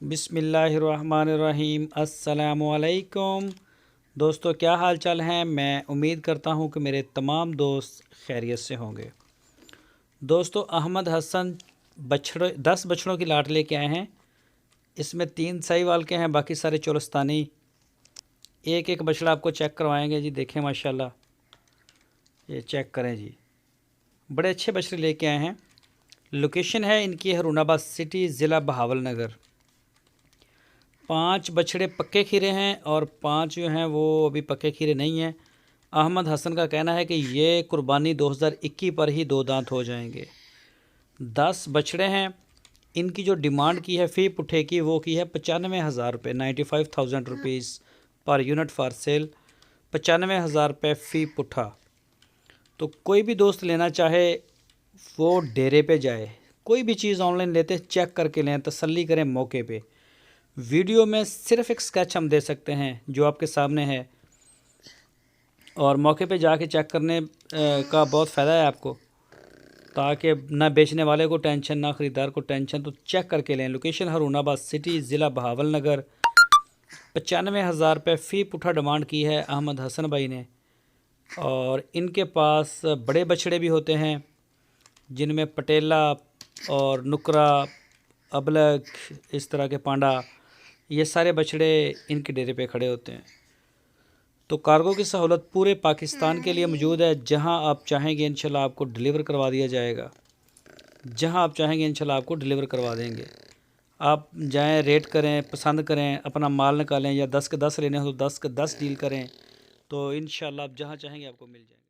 बिस्मिल्लाहिर्रहमानिर्रहीम। अस्सलामुअलैकुम दोस्तों, क्या हाल चाल हैं। मैं उम्मीद करता हूं कि मेरे तमाम दोस्त खैरियत से होंगे। दोस्तों, अहमद हसन 10 बछड़ों की लाट लेके आए हैं। इसमें 3 साहिवाल के हैं, बाकी सारे चोलस्तानी। एक एक बछड़ा आपको चेक करवाएंगे जी। देखें माशाल्लाह, ये चेक करें जी, बड़े अच्छे बछड़े लेके आए हैं। लोकेशन है इनकी हरूनाबाद सिटी, ज़िला बहावलनगर। 5 बछड़े पक्के खीरे हैं और 5 जो हैं वो अभी पक्के खीरे नहीं हैं। अहमद हसन का कहना है कि ये कुर्बानी 2021 पर ही 2 दांत हो जाएंगे। 10 बछड़े हैं। इनकी जो डिमांड की है फ़ी पुट्ठे की, वो की है 95,000 रुपये, 95,000 rupees per unit for sale. 95,000 रुपये फ़ी पुट्ठा। तो कोई भी दोस्त लेना चाहे वो डेरे पे जाए। कोई भी चीज़ ऑनलाइन लेते चेक करके लें, तसल्ली करें मौके पे। वीडियो में सिर्फ एक स्केच हम दे सकते हैं जो आपके सामने है, और मौके पे जाके चेक करने का बहुत फ़ायदा है आपको, ताकि ना बेचने वाले को टेंशन ना ख़रीदार को टेंशन। तो चेक करके लें। लोकेशन हरूनाबाद सिटी, ज़िला बहावलनगर। 95,000 रुपये फ़ी पुट्ठा डिमांड की है अहमद हसन भाई ने। और इनके पास बड़े बछड़े भी होते हैं जिनमें पटेला और नुकरा, अबलग, इस तरह के पांडा, ये सारे बछड़े इनके डेरे पे खड़े होते हैं। तो कार्गो की सहूलत पूरे पाकिस्तान के लिए मौजूद है। जहां आप चाहेंगे इंशाल्लाह आपको डिलीवर करवा दिया जाएगा। जहां आप चाहेंगे इंशाल्लाह आपको डिलीवर करवा देंगे। आप जाएं, रेट करें, पसंद करें, अपना माल निकालें, या 10 के 10 लेने हो तो 10 के 10 डील करें। तो इंशाल्लाह आप जहां चाहेंगे आपको मिल जाएंगे।